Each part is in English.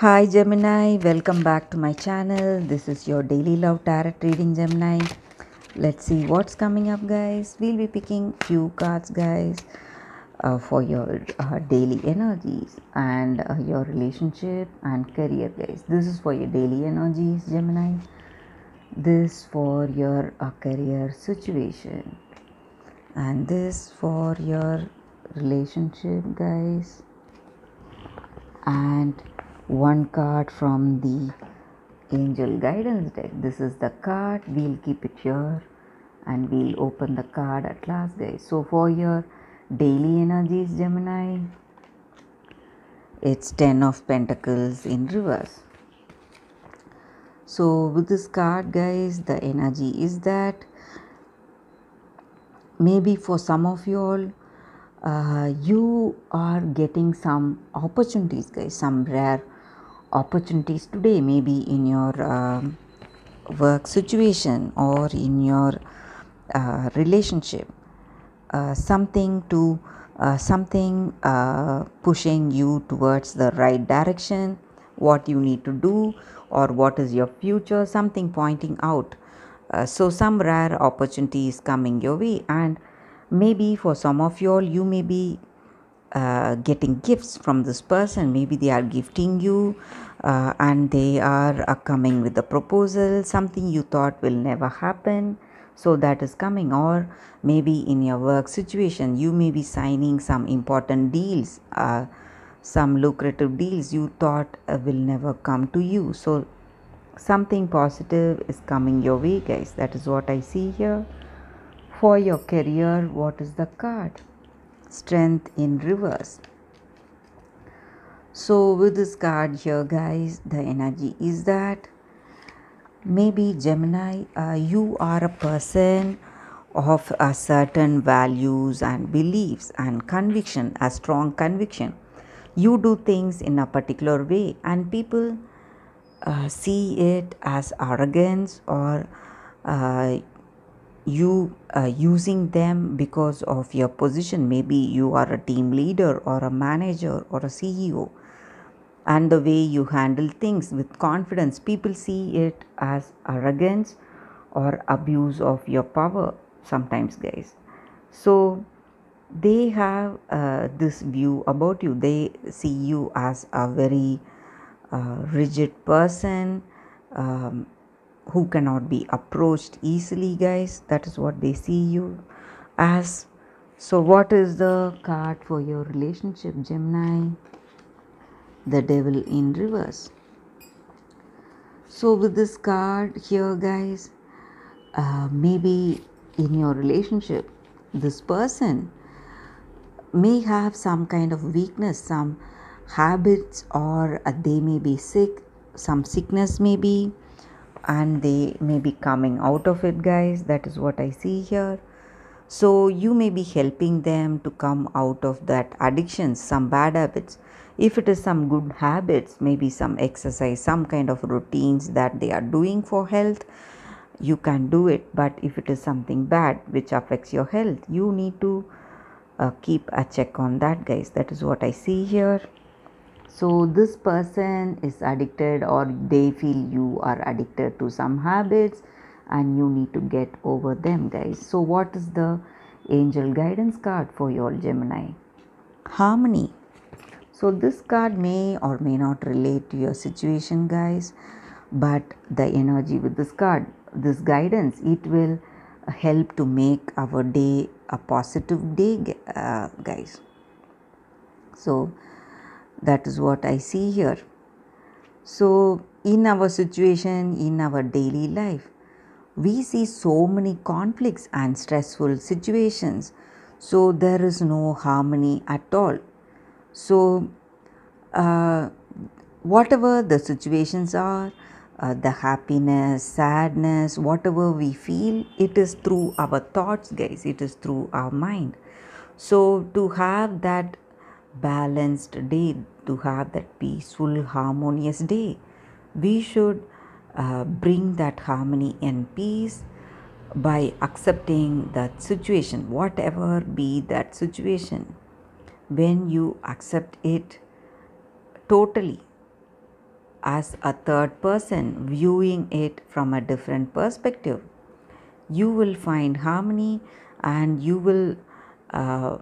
Hi Gemini, welcome back to my channel. This is your daily love tarot reading, Gemini. Let's see what's coming up, guys. We'll be picking few cards, guys, for your daily energies and your relationship and career, guys. This is for your daily energies, Gemini. This for your career situation, and this for your relationship, guys. And one card from the angel guidance deck. This is the card. We'll keep it here and we'll open the card at last, guys. So for your daily energies, Gemini, it's 10 of Pentacles in reverse. So with this card, guys, the energy is that maybe for some of you all, you are getting some opportunities, guys, some rare opportunities today, maybe in your work situation or in your relationship, something pushing you towards the right direction, what you need to do or what is your future, something pointing out. So some rare opportunity is coming your way, and maybe for some of you all, you may be getting gifts from this person. Maybe they are gifting you and they are coming with a proposal, something you thought will never happen, so that is coming. Or maybe in your work situation, you may be signing some important deals, some lucrative deals you thought will never come to you. So something positive is coming your way, guys. That is what I see here. For your career, what is the card? Strength in reverse. So with this card here, guys, the energy is that maybe Gemini, you are a person of a certain values and beliefs and conviction, a strong conviction. You do things in a particular way and people see it as arrogance, or you using them because of your position. Maybe you are a team leader or a manager or a CEO, and the way you handle things with confidence, people see it as arrogance or abuse of your power sometimes, guys. So they have this view about you. They see you as a very rigid person, who cannot be approached easily, guys. That is what they see you as. So what is the card for your relationship, Gemini? The Devil in reverse. So with this card here, guys, maybe in your relationship, this person may have some kind of weakness, some habits, or they may be sick, some sickness maybe, and they may be coming out of it, guys. That is what I see here. So you may be helping them to come out of that addiction, some bad habits. If it is some good habits, maybe some exercise, some kind of routines that they are doing for health, you can do it. But if it is something bad which affects your health, you need to keep a check on that, guys. That is what I see here. So this person is addicted, or they feel you are addicted to some habits and you need to get over them, guys. So what is the angel guidance card for your Gemini? Harmony. So this card may or may not relate to your situation, guys, but the energy with this card, this guidance, it will help to make our day a positive day, guys. So that is what I see here. So in our situation, in our daily life, we see so many conflicts and stressful situations. So there is no harmony at all. So whatever the situations are, the happiness, sadness, whatever we feel, it is through our thoughts, guys. It is through our mind. So to have that balanced day, to have that peaceful, harmonious day, we should bring that harmony and peace by accepting that situation, whatever be that situation. When you accept it totally, as a third person, viewing it from a different perspective. You will find harmony, and you will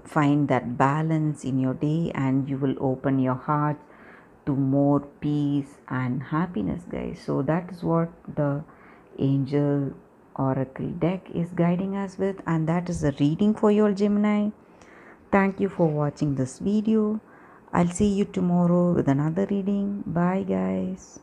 find that balance in your day, and you will open your heart to more peace and happiness, guys. So that is what the angel oracle deck is guiding us with, and that is the reading for your Gemini. Thank you for watching this video. I'll see you tomorrow with another reading. Bye, guys.